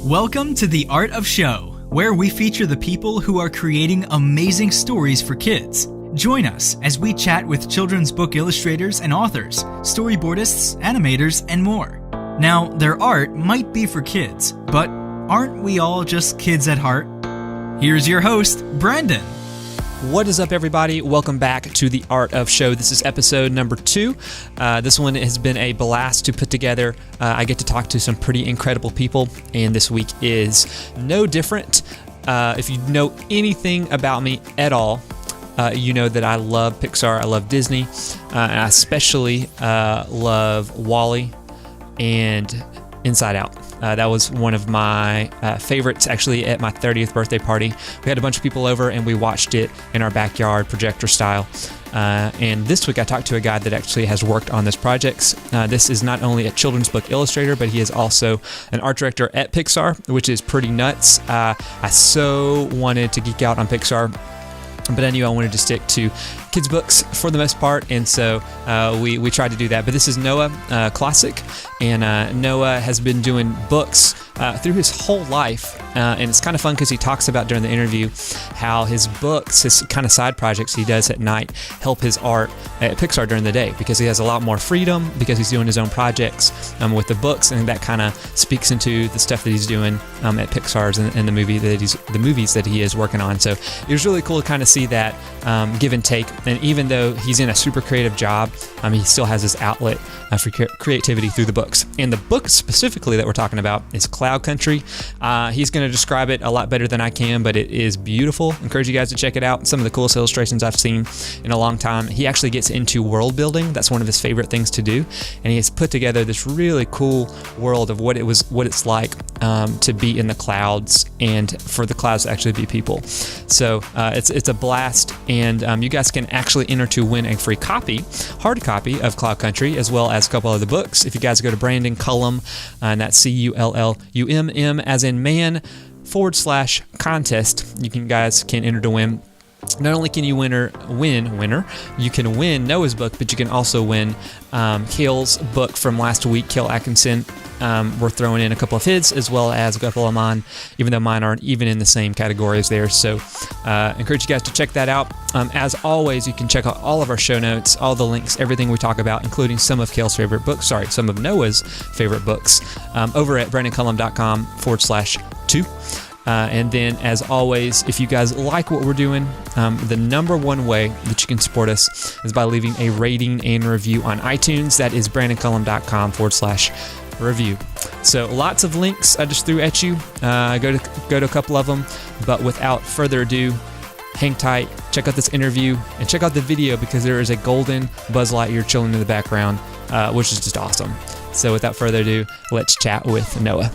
Welcome to The Art of Show, where we feature the people who are creating amazing stories for kids. Join us as we chat with children's book illustrators and authors, storyboardists, animators, and more. Now, their art might be for kids, but aren't we all just kids at heart? Here's your host, Brandon. What is up, everybody? Welcome back to The Art of Show. This is episode number 2. This one has been a blast to put together. I get to talk to some pretty incredible people, and this week is no different. If you know anything about me at all, you know that I love Pixar, I love Disney, and I especially love WALL-E and Inside Out. That was one of my favorites, actually, at my 30th birthday party. We had a bunch of people over, and we watched it in our backyard, projector style. And this week, I talked to a guy that actually has worked on this project. This is not only a children's book illustrator, but he is also an art director at Pixar, which is pretty nuts. I so wanted to geek out on Pixar, but I knew I wanted to stick to kids' books for the most part, and so we tried to do that. But this is Noah Klocek, and Noah has been doing books through his whole life, and it's kind of fun because he talks about during the interview how his books, his kind of side projects he does at night, help his art at Pixar during the day, because he has a lot more freedom because he's doing his own projects with the books, and that kind of speaks into the stuff that he's doing at Pixar's and the movies that he is working on. So it was really cool to kind of see that give and take. And even though he's in a super creative job, he still has his outlet for creativity through the books. And the book specifically that we're talking about is Cloud Country. He's going to describe it a lot better than I can, but it is beautiful. Encourage you guys to check it out. Some of the coolest illustrations I've seen in a long time. He actually gets into world building. That's one of his favorite things to do. And he has put together this really cool world of what it's like to be in the clouds and for the clouds to actually be people. So it's a blast, and you guys can actually enter to win a free hard copy of Cloud Country, as well as a couple other books. If you guys go to Brandon Cullum, and that's CULLUMM as in man /contest, you guys can enter to win. Not only can you you can win Noah's book, but you can also win Kale's book from last week, Kale Atkinson. We're throwing in a couple of his, as well as a couple of mine, even though mine aren't even in the same category as theirs. So encourage you guys to check that out. As always, you can check out all of our show notes, all the links, everything we talk about, including some of some of Noah's favorite books, over at brandoncullum.com/2. And then, as always, if you guys like what we're doing, the number one way that you can support us is by leaving a rating and review on iTunes. That is brandoncullum.com/review. So lots of links I just threw at you. Go to a couple of them. But without further ado, hang tight, check out this interview, and check out the video, because there is a golden Buzz Lightyear chilling in the background, which is just awesome. So without further ado, let's chat with Noah.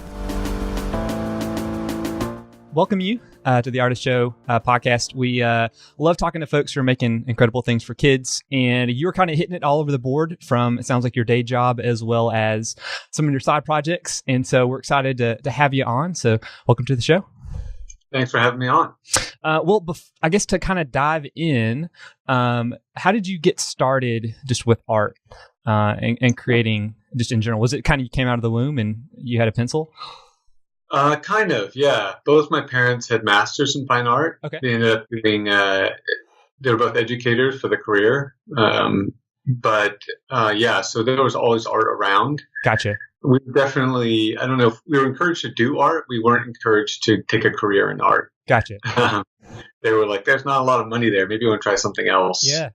Welcome you to the Artist Show podcast. We love talking to folks who are making incredible things for kids, and you're kind of hitting it all over the board, from, it sounds like, your day job as well as some of your side projects. And so we're excited to have you on. So welcome to the show. Thanks for having me on. Well, I guess to kind of dive in, how did you get started just with art and creating just in general? Was it kind of you came out of the womb and you had a pencil? Kind of, yeah. Both my parents had masters in fine art. Okay. They ended up being, they were both educators for the career. Yeah, so there was always art around. Gotcha. We definitely, I don't know if we were encouraged to do art. We weren't encouraged to take a career in art. Gotcha. They were like, there's not a lot of money there. Maybe you want to try something else. Yeah.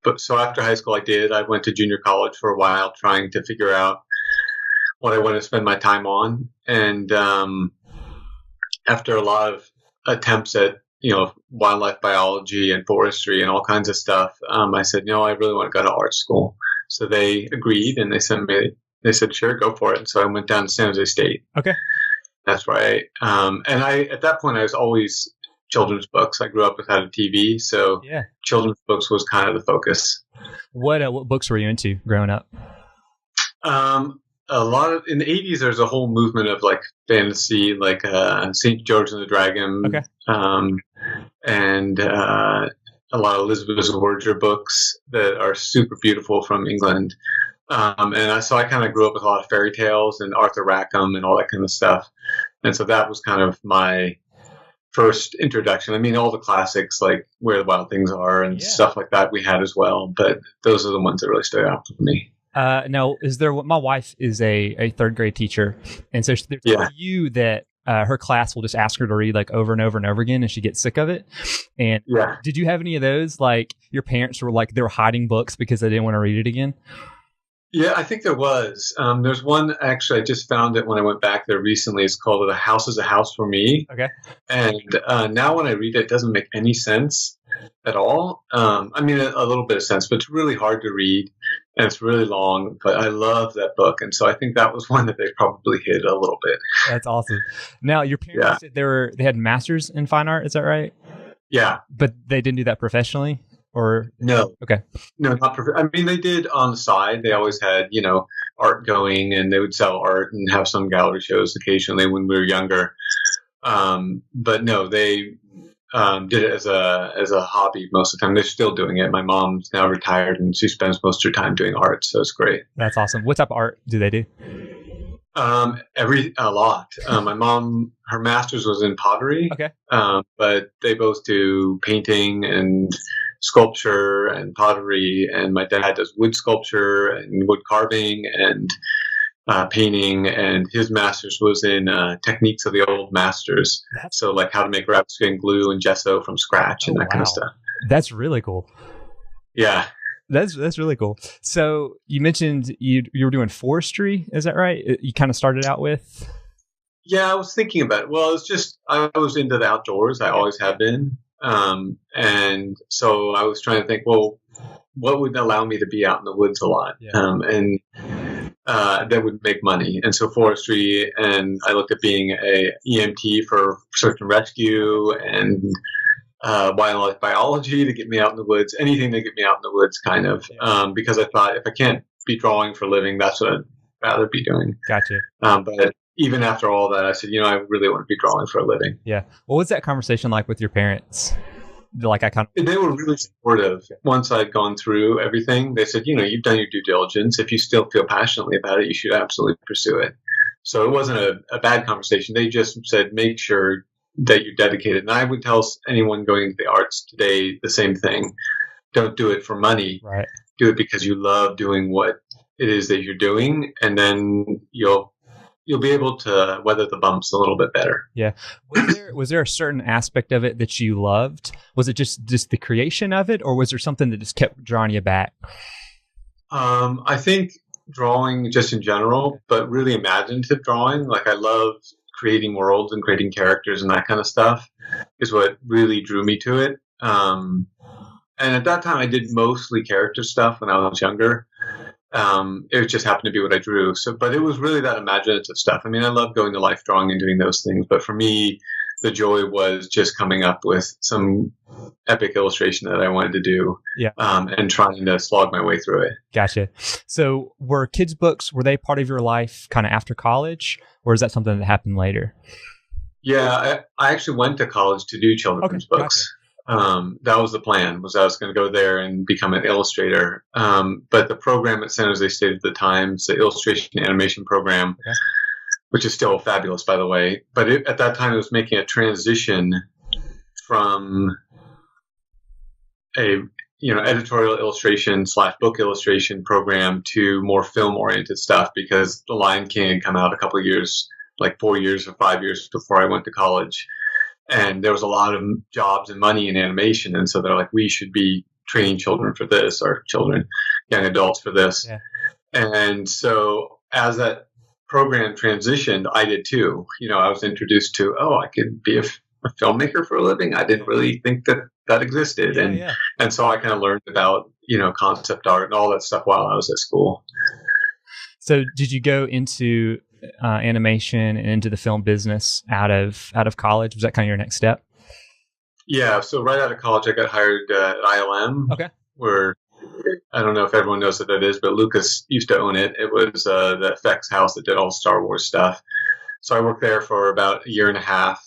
But so after high school, I went to junior college for a while, trying to figure out what I want to spend my time on. And after a lot of attempts at, wildlife biology and forestry and all kinds of stuff, I said, no, I really want to go to art school. So they agreed, and they said, sure, go for it. And so I went down to San Jose State. Okay. That's right. At that point, I was always children's books. I grew up without a TV, so yeah, children's books was kind of the focus. What books were you into growing up? A lot of, in the 80s, there's a whole movement of like fantasy, like St. George and the Dragon, okay, and a lot of Elizabeth Werger books that are super beautiful from England. So I kind of grew up with a lot of fairy tales and Arthur Rackham and all that kind of stuff. And so that was kind of my first introduction. I mean, all the classics like Where the Wild Things Are and stuff like that we had as well. But those are the ones that really stood out for me. Now, my wife is a third grade teacher. And so there's a few that her class will just ask her to read like over and over and over again, and she gets sick of it. And did you have any of those? Like your parents were like, they were hiding books because they didn't want to read it again? Yeah, I think there was. There's one, actually, I just found it when I went back there recently. It's called The House is a House for Me. Okay. And now when I read it, it doesn't make any sense at all. I mean, a little bit of sense, but it's really hard to read and it's really long. But I love that book. And so I think that was one that they probably hid a little bit. That's awesome. Now, your parents said they had masters in fine art. Is that right? Yeah. But they didn't do that professionally? Or no, okay, no, not I mean, they did on the side. They always had, art going, and they would sell art and have some gallery shows occasionally when we were younger. But no, they did it as a hobby most of the time. They're still doing it. My mom's now retired, and she spends most of her time doing art, so it's great. That's awesome. What type of art do they do? A lot. My mom, her master's was in pottery. Okay. But they both do painting and sculpture and pottery, and my dad does wood sculpture and wood carving and painting, and his master's was in techniques of the old masters. So like how to make rabbit skin glue and gesso from scratch and that kind of stuff. That's really cool. Yeah. That's really cool. So you mentioned you were doing forestry, is that right? You kind of started out with? Yeah, I was thinking about it. Well, it's just I was into the outdoors. I always have been. And so I was trying to think, well, what would allow me to be out in the woods a lot? And that would make money. And so forestry, and I looked at being a EMT for search and rescue and wildlife biology to get me out in the woods, anything to get me out in the woods kind of, because I thought if I can't be drawing for a living, that's what I'd rather be doing. Gotcha. But even after all that, I said, I really want to be drawing for a living. Yeah. What was that conversation like with your parents? They were really supportive. Once I'd gone through everything, they said, you've done your due diligence. If you still feel passionately about it, you should absolutely pursue it. So it wasn't a bad conversation. They just said, make sure that you're dedicated. And I would tell anyone going into the arts today the same thing. Don't do it for money. Right. Do it because you love doing what it is that you're doing, and then you'll be able to weather the bumps a little bit better. Yeah. Was there a certain aspect of it that you loved? Was it just the creation of it, or was there something that just kept drawing you back? I think drawing just in general, but really imaginative drawing. Like I love creating worlds and creating characters and that kind of stuff is what really drew me to it. And at that time I did mostly character stuff when I was younger. It just happened to be what I drew. But it was really that imaginative stuff. I mean, I love going to life drawing and doing those things, but for me, the joy was just coming up with some epic illustration that I wanted to do, and trying to slog my way through it. Gotcha. So were kids' books, were they part of your life kind of after college, or is that something that happened later? Yeah, I actually went to college to do children's books. Gotcha. That was the plan, was I was going to go there and become an illustrator. But the program at San Jose State at the time, it's the illustration animation program, which is still fabulous, by the way. But at that time, it was making a transition from a editorial illustration / book illustration program to more film oriented stuff, because The Lion King had come out a couple of years, like 4 years or 5 years before I went to college. And there was a lot of jobs and money in animation. And so they're like, we should be training children for this, or young adults for this. Yeah. And so as that program transitioned, I did too. I was introduced to, I could be a filmmaker for a living. I didn't really think that existed. And so I kind of learned about, concept art and all that stuff while I was at school. So did you go into animation and into the film business out of college? Was that kind of your next step? Yeah. So right out of college, I got hired at ILM. Okay. Where I don't know if everyone knows what that is, but Lucas used to own it. It was the effects house that did all Star Wars stuff. So I worked there for about a year and a half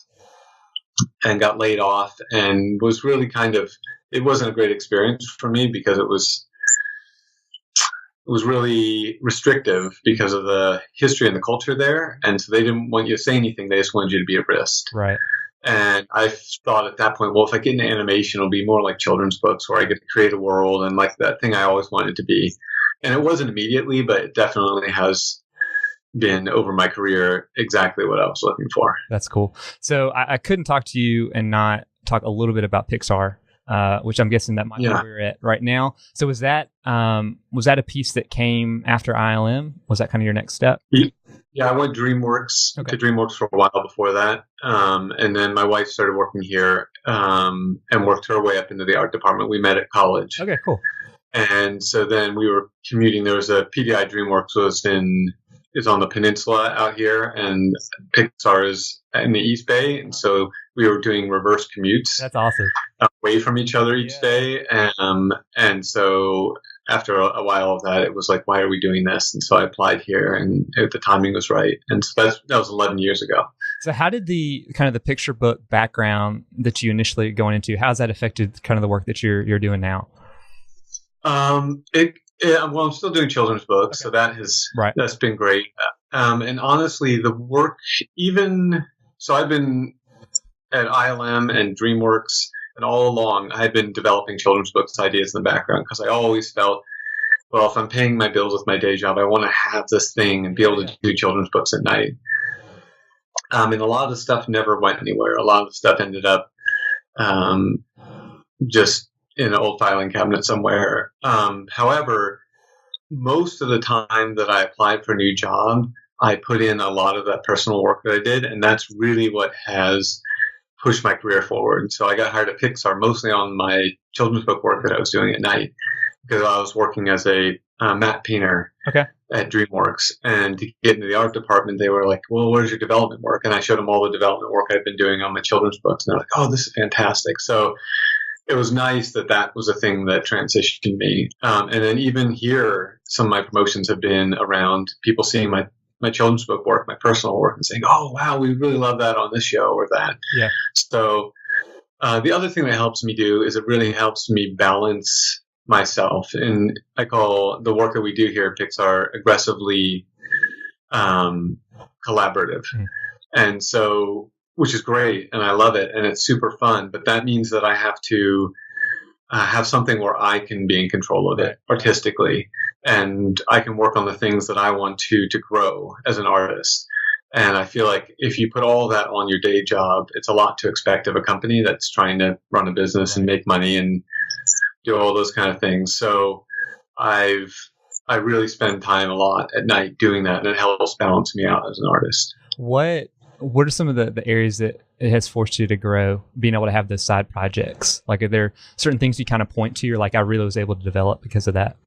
and got laid off, and was really it wasn't a great experience for me, because it was was really restrictive because of the history and the culture there. And so they didn't want you to say anything. They just wanted you to be a wrist. Right. And I thought at that point, well, if I get into animation, it'll be more like children's books where I get to create a world and like that thing I always wanted to be. And it wasn't immediately, but it definitely has been over my career exactly what I was looking for. That's cool. So I couldn't talk to you and not talk a little bit about Pixar, which I'm guessing that might be where we're at right now. So was that a piece that came after ILM? Was that kind of your next step? Yeah, I went DreamWorks to DreamWorks for a while before that. And then my wife started working here and worked her way up into the art department. We met at college. Okay, cool. And so then we were commuting. There was a PDI DreamWorks is on the peninsula out here, and Pixar is in the East Bay. And so we were doing reverse commutes. That's awesome. Away from each other each day. And so after a while of that, it was like, why are we doing this? And so I applied here, and the timing was right. And so that was 11 years ago. So how did the kind of the picture book background that you initially going into, how's that affected kind of the work that you're doing now? Well, I'm still doing children's books, so that's been great. And honestly, the work, so I've been at ILM and DreamWorks, and all along I had been developing children's books ideas in the background because I always felt, well, if I'm paying my bills with my day job, I want to have this thing and be able to do children's books at night. And a lot of the stuff never went anywhere. A lot of the stuff ended up just in an old filing cabinet somewhere. However, most of the time that I applied for a new job, I put in a lot of that personal work that I did, and that's really what has pushed my career forward. So I got hired at Pixar mostly on my children's book work that I was doing at night, because I was working as a matte painter at DreamWorks. And to get into the art department, they were like, well, where's your development work? And I showed them all the development work I've been doing on my children's books. And they're like, oh, this is fantastic. So it was nice that was a thing that transitioned me. And then even here, some of my promotions have been around people seeing my children's book work, my personal work, and saying, oh, wow, we really love that on this show or that. Yeah. So the other thing that helps me do is it really helps me balance myself. And I call the work that we do here at Pixar aggressively collaborative. And so, which is great, and I love it, and it's super fun. But that means that I have to have something where I can be in control of it artistically, and I can work on the things that I want to grow as an artist. And I feel like if you put all that on your day job, it's a lot to expect of a company that's trying to run a business and make money and do all those kind of things. So I really spend time a lot at night doing that, and it helps balance me out as an artist. What are some of the areas that it has forced you to grow, being able to have those side projects? Like, are there certain things you kind of point to, you're like, I really was able to develop because of that?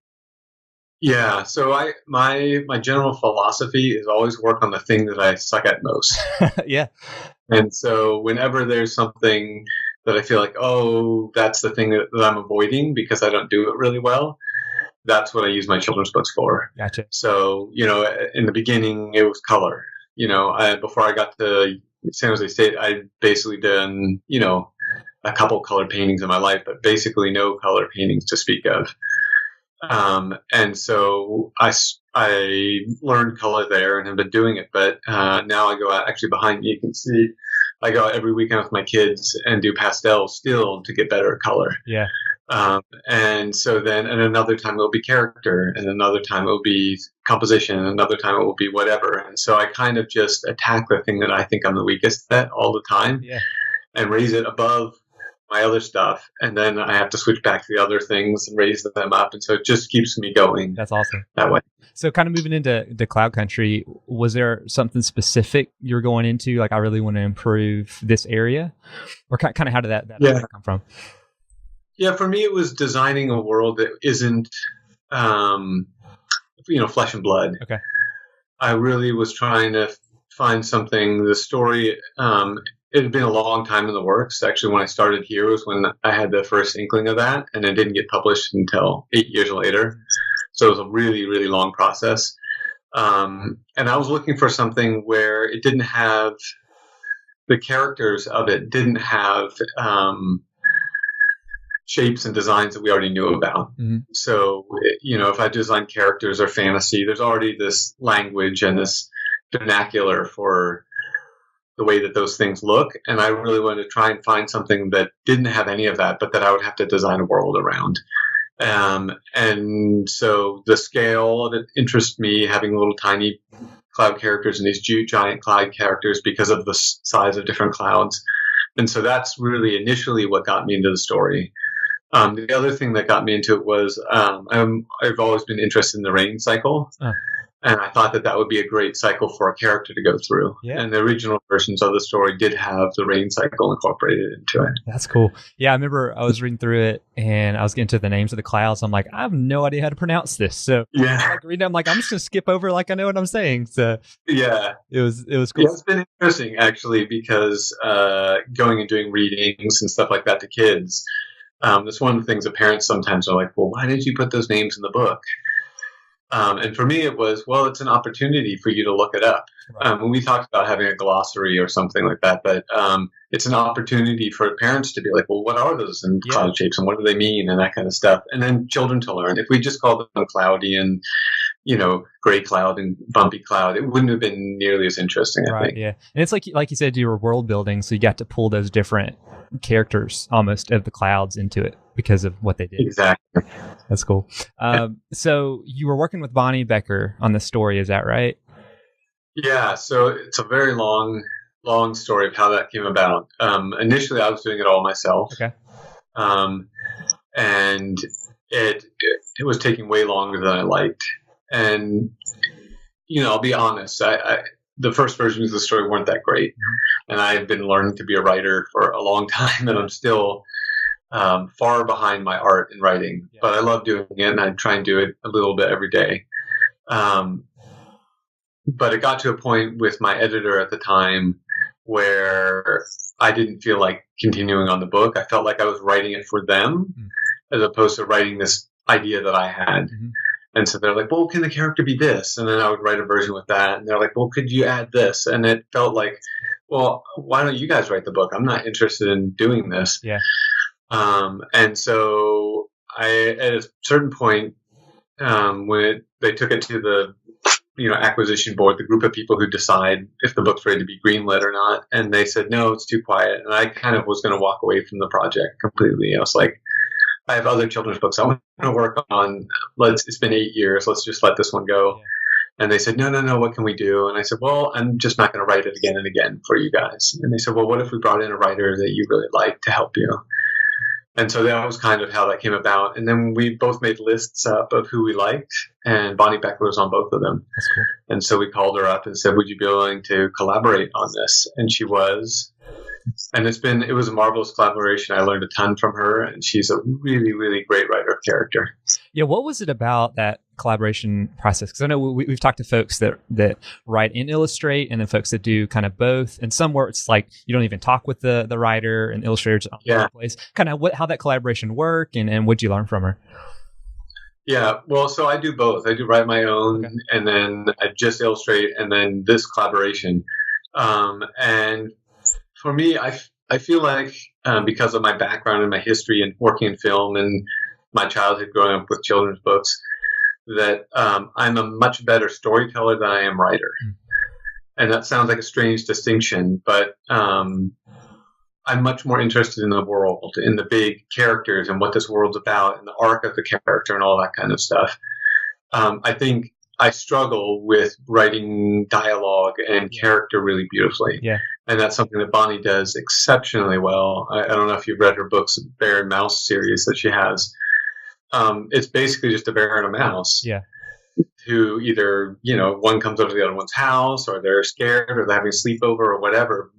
Yeah. So my general philosophy is always work on the thing that I suck at most. Yeah. And so whenever there's something that I feel like, oh, that's the thing that I'm avoiding because I don't do it really well, that's what I use my children's books for. Gotcha. So, in the beginning, it was color. Before I got to San Jose State, I'd basically done, a couple color paintings in my life, but basically no color paintings to speak of. And so I learned color there and have been doing it. But now I go out, actually behind me, you can see, I go out every weekend with my kids and do pastels still to get better at color. Yeah. And so then, and another time it'll be character, and another time it'll be composition, and another time it will be whatever. And so I kind of just attack the thing that I think I'm the weakest at all the time, and raise it above my other stuff. And then I have to switch back to the other things and raise them up. And so it just keeps me going. That's awesome. That way. So kind of moving into the cloud country, was there something specific you're going into? Like, I really want to improve this area? Or kind of how did that come from? Yeah, for me, it was designing a world that isn't, flesh and blood. Okay. I really was trying to find something. The story, it had been a long time in the works. Actually, when I started here was when I had the first inkling of that, and it didn't get published until 8 years later. So it was a really, really long process. And I was looking for something where it didn't have, the characters of it didn't have shapes and designs that we already knew about. Mm-hmm. So, if I design characters or fantasy, there's already this language and this vernacular for the way that those things look. And I really wanted to try and find something that didn't have any of that, but that I would have to design a world around. And so the scale that interests me, having little tiny cloud characters and these giant cloud characters because of the size of different clouds. And so that's really initially what got me into the story. The other thing that got me into it was I've always been interested in the rain cycle. And I thought that would be a great cycle for a character to go through. Yeah. And the original versions of the story did have the rain cycle incorporated into it. That's cool. Yeah, I remember I was reading through it and I was getting to the names of the clouds. I'm like, I have no idea how to pronounce this. So reading, I'm like, I'm just going to skip over like I know what I'm saying. So yeah, it was cool. Yeah, it's been interesting actually because going and doing readings and stuff like that to kids. That's one of the things that parents sometimes are like, well, why did you put those names in the book? And for me, it was, well, it's an opportunity for you to look it up. Right. When we talked about having a glossary or something like that, but it's an opportunity for parents to be like, well, what are those in cloud shapes and what do they mean and that kind of stuff? And then children to learn. If we just called them cloudy and, gray cloud and bumpy cloud, it wouldn't have been nearly as interesting, I think. Yeah. And it's like you said, you were world building, so you got to pull those different characters almost of the clouds into it because of what they did. Exactly. That's cool. So you were working with Bonnie Becker on the story, is that right? Yeah. So it's a very long story of how that came about. Initially, I was doing it all myself. Okay. And it was taking way longer than I liked. And, I'll be honest, the first versions of the story weren't that great. And I've been learning to be a writer for a long time, and I'm still far behind my art in writing. Yeah. But I love doing it, and I try and do it a little bit every day. But it got to a point with my editor at the time where I didn't feel like continuing on the book. I felt like I was writing it for them as opposed to writing this idea that I had. Mm-hmm. And so they're like, well, can the character be this? And then I would write a version with that. And they're like, well, could you add this? And it felt like, well, why don't you guys write the book? I'm not interested in doing this. Yeah. And so at a certain point, when they took it to the acquisition board, the group of people who decide if the book's ready to be greenlit or not, and they said, no, it's too quiet. And I kind of was going to walk away from the project completely. I was like, I have other children's books I want to work on. It's been 8 years. Let's just let this one go. Yeah. And they said, no, what can we do? And I said, well, I'm just not going to write it again and again for you guys. And they said, well, what if we brought in a writer that you really like to help you? And so that was kind of how that came about. And then we both made lists up of who we liked, and Bonnie Becker was on both of them. That's cool. And so we called her up and said, would you be willing to collaborate on this? And she was. And it was a marvelous collaboration. I learned a ton from her, and she's a really, really great writer of character. Yeah, what was it about that collaboration process? Because I know we've talked to folks that write and illustrate, and then folks that do kind of both. And some where it's like you don't even talk with the writer and illustrators on the place. Kind of how that collaboration work, and what did you learn from her? Yeah, well, so I do both. I do write my own, and then I just illustrate, and then this collaboration. And for me, I feel like because of my background and my history and working in film and my childhood growing up with children's books, that I'm a much better storyteller than I am writer. And that sounds like a strange distinction, but I'm much more interested in the world, in the big characters and what this world's about and the arc of the character and all that kind of stuff. I think I struggle with writing dialogue and character really beautifully. Yeah. And that's something that Bonnie does exceptionally well. I don't know if you've read her books, Bear and Mouse series that she has. It's basically just a bear and a mouse. Yeah. Who either, one comes over to the other one's house, or they're scared, or they're having a sleepover, or whatever.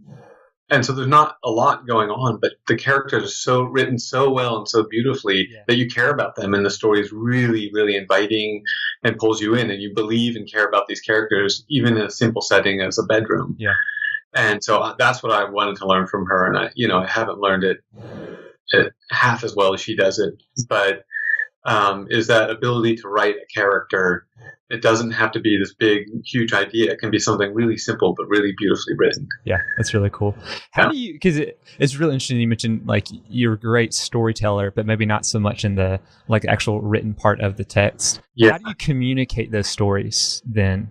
And so there's not a lot going on, but the characters are so written so well and so beautifully that you care about them, and the story is really, really inviting and pulls you in, and you believe and care about these characters, even in a simple setting as a bedroom. Yeah. And so that's what I wanted to learn from her, and I haven't learned it half as well as she does it, but is that ability to write a character. It doesn't have to be this big, huge idea. It can be something really simple, but really beautifully written. Yeah, that's really cool. How do you, because it's really interesting. You mentioned like you're a great storyteller, but maybe not so much in the like actual written part of the text. Yeah. How do you communicate those stories then?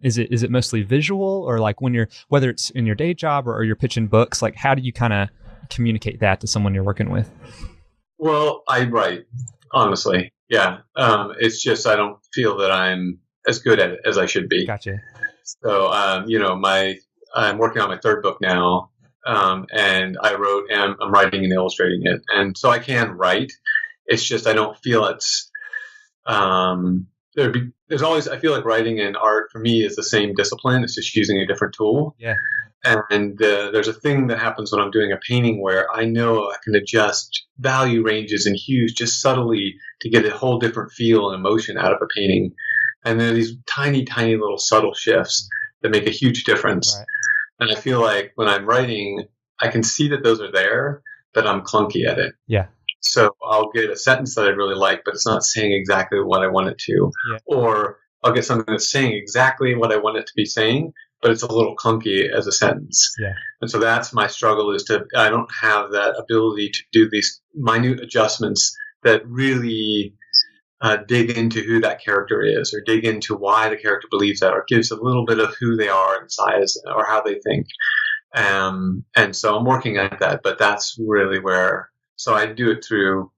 Is it mostly visual, or like when whether it's in your day job or you're pitching books, like how do you kind of communicate that to someone you're working with? Well, I write, honestly. Yeah. It's just I don't feel that I'm as good at it as I should be. Gotcha. So, I'm working on my third book now, and I'm writing and illustrating it. And so I can write. It's just I don't feel it's, there's always, I feel like writing and art for me is the same discipline. It's just using a different tool. Yeah. And there's a thing that happens when I'm doing a painting where I know I can adjust value ranges and hues just subtly to get a whole different feel and emotion out of a painting. And there are these tiny, tiny little subtle shifts that make a huge difference. Right. And I feel like when I'm writing, I can see that those are there, but I'm clunky at it. Yeah. So I'll get a sentence that I really like, but it's not saying exactly what I want it to. Yeah. Or I'll get something that's saying exactly what I want it to be saying, but it's a little clunky as a sentence. Yeah. And so that's my struggle I don't have that ability to do these minute adjustments that really dig into who that character is, or dig into why the character believes that, or gives a little bit of who they are inside or how they think. And so I'm working at that, but that's really so I do it through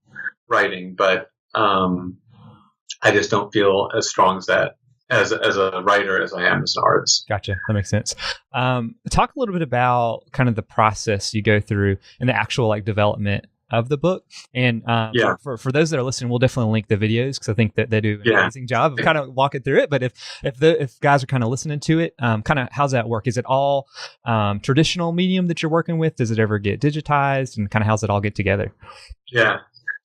writing, but I just don't feel as strong as that. As a writer as I am as an artist. Gotcha. That makes sense. Talk a little bit about kind of the process you go through and the actual like development of the book. And for those that are listening, we'll definitely link the videos because I think that they do an amazing job of kind of walking through it. But if guys are kind of listening to it, kind of how's that work? Is it all traditional medium that you're working with? Does it ever get digitized? And kind of how's it all get together? Yeah.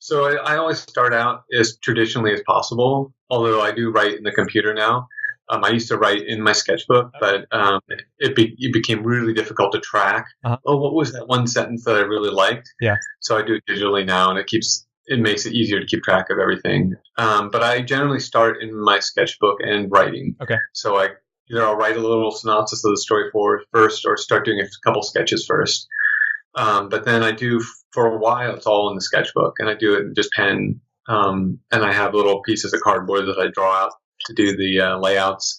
So I always start out as traditionally as possible, although I do write in the computer now. I used to write in my sketchbook, but it became really difficult to track. Uh-huh. Oh, what was that one sentence that I really liked? Yeah. So I do it digitally now, and it makes it easier to keep track of everything. But I generally start in my sketchbook and writing. Okay. So I'll write a little synopsis of the story first, or start doing a couple sketches first. But then I do, for a while, it's all in the sketchbook, and I do it in just pen. And I have little pieces of cardboard that I draw out to do the layouts.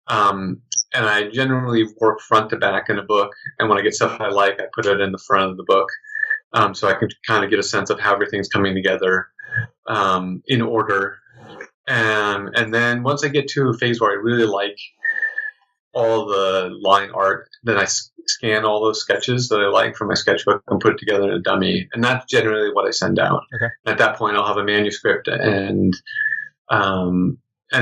And I generally work front to back in a book. And when I get stuff I like, I put it in the front of the book. So I can kind of get a sense of how everything's coming together in order. And then once I get to a phase where I really like all the line art, then I scan all those sketches that I like from my sketchbook and put it together in a dummy. And that's generally what I send out. Okay. At that point, I'll have a manuscript and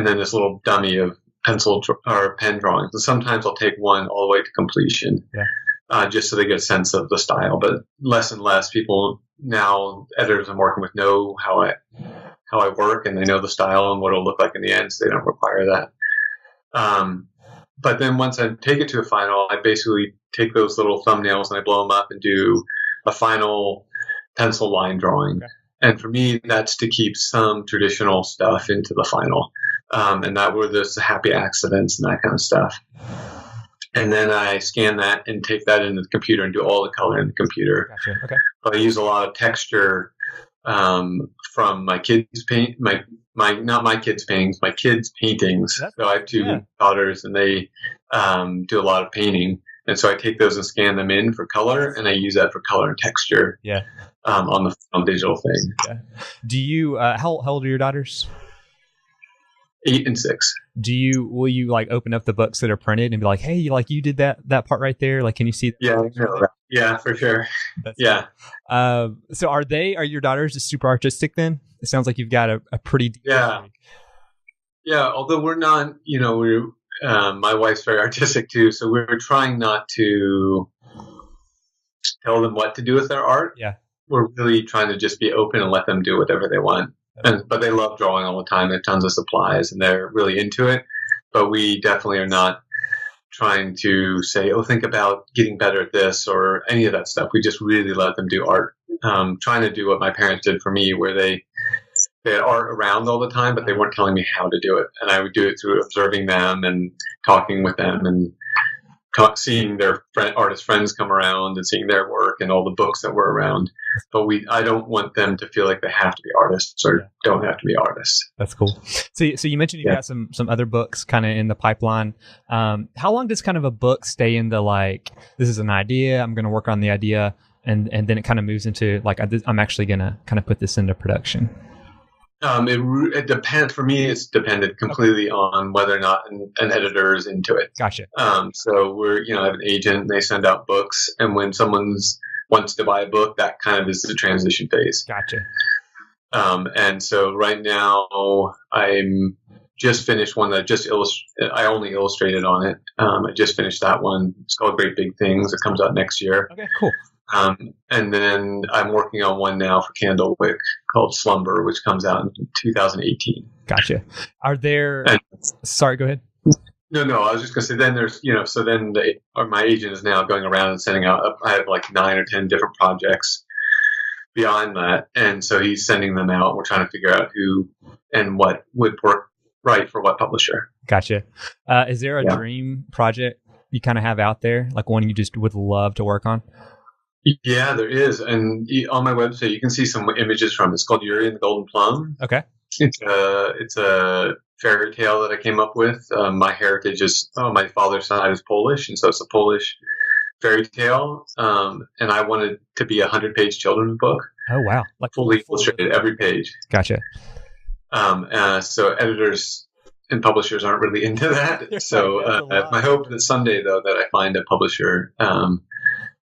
then this little dummy of pencil or pen drawings. And sometimes I'll take one all the way to completion, just so they get a sense of the style. But less and less people now, editors I'm working with, know how I work, and they know the style and what it'll look like in the end, so they don't require that. But then once I take it to a final, I basically take those little thumbnails and I blow them up and do a final pencil line drawing. Okay. And for me, that's to keep some traditional stuff into the final. And that were the happy accidents and that kind of stuff. And then I scan that and take that into the computer and do all the color in the computer. Gotcha. Okay. So I use a lot of texture from my kids' paint, not my kids' paintings, my kids' paintings. So I have two daughters, and they do a lot of painting. And so I take those and scan them in for color, and I use that for color and texture. Yeah. On the digital thing. Yeah. Do you? How old are your daughters? 8 and 6. Will you like open up the books that are printed and be like, hey, you did that part right there? Like, can you see? Yeah, for sure. Yeah. So are your daughters just super artistic then? It sounds like you've got a pretty deep history. Yeah. Although we're not, my wife's very artistic too, so we're trying not to tell them what to do with their art. Yeah. We're really trying to just be open and let them do whatever they want. But they love drawing all the time. They have tons of supplies, and they're really into it. But we definitely are not trying to say, think about getting better at this or any of that stuff. We just really let them do art. Trying to do what my parents did for me, where they they had art around all the time, but they weren't telling me how to do it. And I would do it through observing them and talking with them and seeing their artist friends come around and seeing their work and all the books that were around. But I don't want them to feel like they have to be artists or don't have to be artists. That's cool. So you mentioned you've got some other books kind of in the pipeline. How long does kind of a book stay in the, like, this is an idea, I'm going to work on the idea, and then it kind of moves into, like, I'm actually going to kind of put this into production? It depends. For me, it's dependent completely on whether or not an editor is into it. Gotcha. So I have an agent, and they send out books, and when someone wants to buy a book, that kind of is the transition phase. Gotcha. And so right now, I'm just finished one that I only illustrated on it. I just finished that one. It's called Great Big Things. It comes out next year. Okay, cool. And then I'm working on one now for Candlewick called Slumber, which comes out in 2018. Gotcha. Are there? Sorry, go ahead. No. I was just going to say. Then there's, so then my agent is now going around and sending out. I have like 9 or 10 different projects beyond that, and so he's sending them out. We're trying to figure out who and what would work right for what publisher. Gotcha. Is there a dream project you kind of have out there, like one you just would love to work on? Yeah, there is. And on my website, you can see some images from it. It's called Yuri and the Golden Plum. Okay. It's a fairy tale that I came up with. My heritage is, my father's side is Polish, and so it's a Polish fairy tale. And I wanted to be a 100-page children's book. Oh, wow. Like fully illustrated, every page. Gotcha. So editors and publishers aren't really into that. So my hope that someday, though, that I find a publisher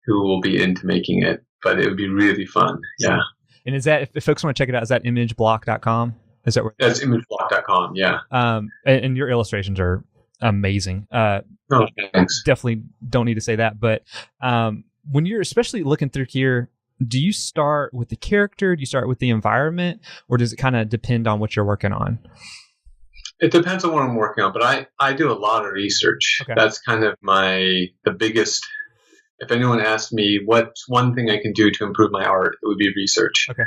who will be into making it, but it would be really fun. Yeah. And is that, if folks want to check it out, is that imageblock.com? Is that where? That's imageblock.com. Yeah. And your illustrations are amazing. Thanks. Definitely don't need to say that, but when you're especially looking through here, do you start with the character? Do you start with the environment, or does it kind of depend on what you're working on? It depends on what I'm working on, but I do a lot of research. Okay. That's kind of the biggest. If anyone asked me what's one thing I can do to improve my art, it would be research. Okay.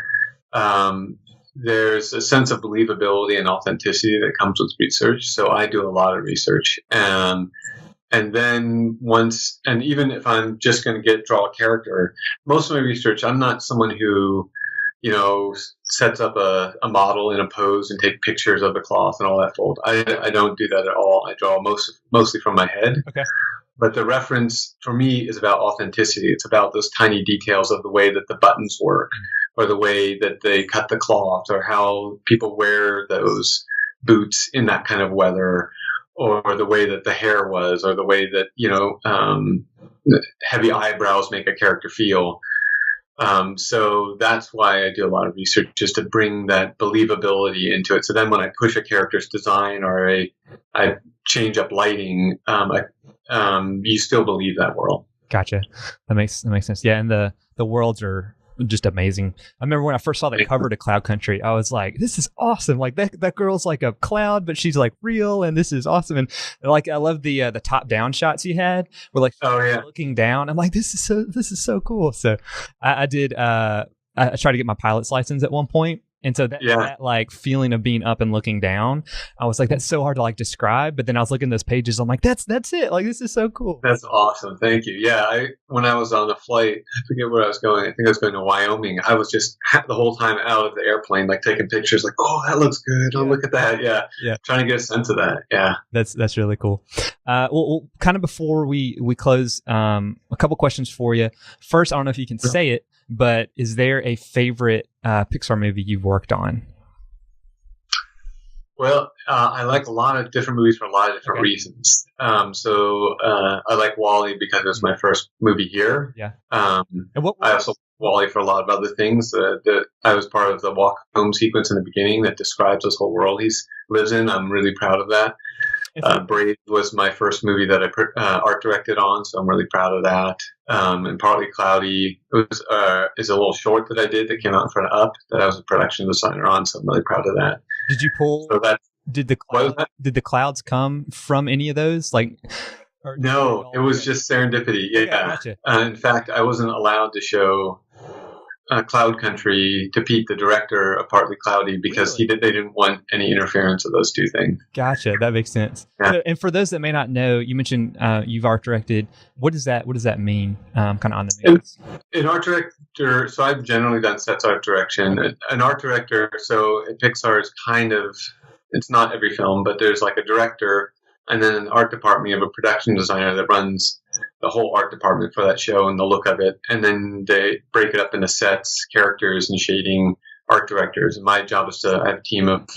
There's a sense of believability and authenticity that comes with research. So I do a lot of research. And then even if I'm just going to draw a character, most of my research, I'm not someone who, sets up a model in a pose and take pictures of the cloth and all that fold. I don't do that at all. I draw mostly from my head. Okay. But the reference for me is about authenticity. It's about those tiny details of the way that the buttons work, or the way that they cut the cloth, or how people wear those boots in that kind of weather, or the way that the hair was, or the way that, heavy eyebrows make a character feel. So that's why I do a lot of research, just to bring that believability into it. So then when I push a character's design, or I change up lighting, you still believe that world. Gotcha. That makes sense. Yeah, and the worlds are just amazing. I remember when I first saw the cover to Cloud Country, I was like, this is awesome. Like that girl's like a cloud, but she's like real, and this is awesome. And like, I love the top down shots you had, where like looking down. I'm like, this is so cool. So I did I tried to get my pilot's license at one point. And so that like feeling of being up and looking down, I was like, that's so hard to like describe. But then I was looking at those pages, I'm like, that's it. Like, this is so cool. That's awesome. Thank you. Yeah. When I was on the flight, I forget where I was going. I think I was going to Wyoming. I was just the whole time out of the airplane, like taking pictures, like, oh, that looks good. Oh, look at that. Yeah. Trying to get a sense of that. Yeah. That's really cool. Well, kind of before we close, a couple questions for you. First, I don't know if you can say it, but is there a favorite Pixar movie you've worked on? Well, I like a lot of different movies for a lot of different reasons. So I like WALL-E because it was my first movie here. Yeah. I also like WALL-E for a lot of other things. I was part of the walk home sequence in the beginning that describes this whole world he lives in. I'm really proud of that. Brave was my first movie that I art directed on, so I'm really proud of that. And Partly Cloudy is a little short that I did that came out in front of Up that I was a production designer on, so I'm really proud of that. Did you pull? So did the clouds come from any of those? Like, no, it was just serendipity. Yeah. Okay, gotcha. In fact, I wasn't allowed to show Cloud Country to Pete, the director of Partly Cloudy, because Really? they didn't want any interference of those two things. Gotcha. That makes sense. Yeah. So, and for those that may not know, you mentioned you've art directed. What does that mean? Kind of on the mix. An art director, so I've generally done sets art direction. An art director, so at Pixar is kind of, it's not every film, but there's like a director and then an art department. You have a production designer that runs the whole art department for that show and the look of it. And then they break it up into sets, characters, and shading art directors. And my job is to have a team of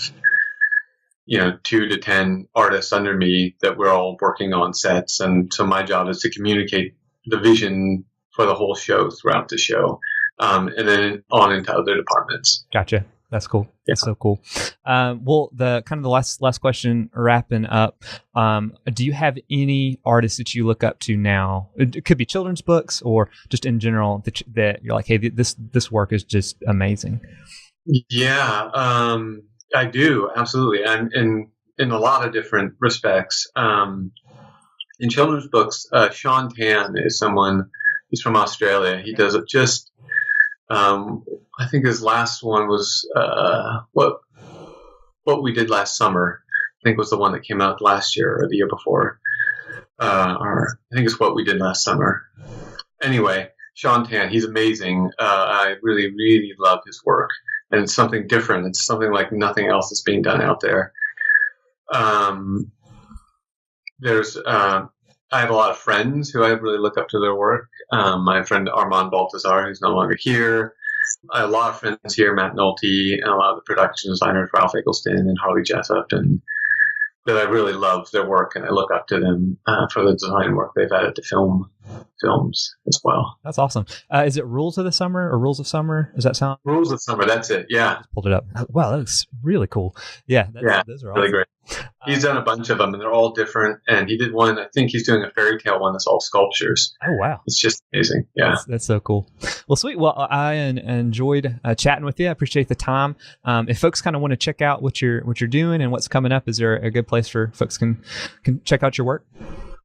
2 to 10 artists under me that we're all working on sets. And so my job is to communicate the vision for the whole show throughout the show, and then on into other departments. Gotcha. That's cool. That's so cool. Well, the kind of the last question wrapping up. Do you have any artists that you look up to now? It could be children's books or just in general that you're like, hey, this work is just amazing. Yeah, I do, absolutely, and in a lot of different respects. In children's books, Sean Tan is someone. He's from Australia. He does it just. I think his last one was what we did last summer. I think was the one that came out last year or the year before. Or I think it's what we did last summer. Anyway, Sean Tan, he's amazing. I really, really love his work, and it's something different. It's something like nothing else that's being done out there. I have a lot of friends who I really look up to their work. My friend Armand Baltazar, who's no longer here. I have a lot of friends here, Matt Nolte, and a lot of the production designers, Ralph Eggleston and Harley Jessup, and that I really love their work, and I look up to them for the design work they've added to films as well. That's awesome. Is it Rules of the Summer or Rules of Summer? Does that sound? Rules of Summer, that's it, yeah. I just pulled it up. Wow, that looks really cool. Yeah, those are awesome. Really great. He's done a bunch of them, and they're all different. And he did one, I think he's doing a fairy tale one that's all sculptures. Oh, wow. It's just amazing. Yeah. That's so cool. Well, sweet. Well, I enjoyed chatting with you. I appreciate the time. If folks kind of want to check out what you're doing and what's coming up, is there a good place for folks can check out your work?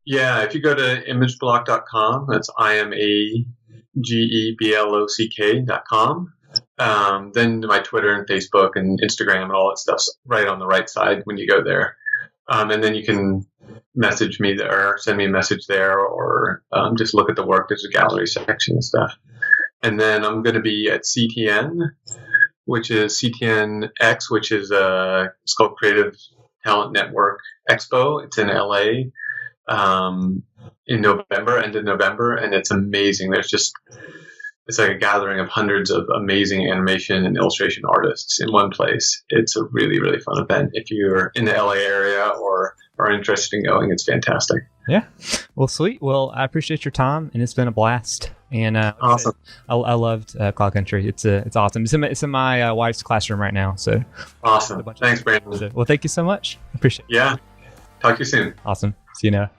Yeah, if you go to imageblock.com, that's imageblock.com. Then my Twitter and Facebook and Instagram and all that stuff's right on the right side when you go there. And then you can message me there, send me a message there, or just look at the work. There's a gallery section and stuff. And then I'm going to be at CTN, which is CTNX, which is it's called Creative Talent Network Expo. It's in LA in November, end of November, and it's amazing. It's like a gathering of hundreds of amazing animation and illustration artists in one place. It's a really, really fun event. If you're in the LA area or are interested in going, it's fantastic. Yeah. Well, sweet. Well, I appreciate your time, and it's been a blast. And awesome. I loved Cloud Country. It's awesome. It's in my wife's classroom right now. So awesome. Thanks, Brandon. Well, thank you so much. I appreciate it. Yeah. Talk to you soon. Awesome. See you now.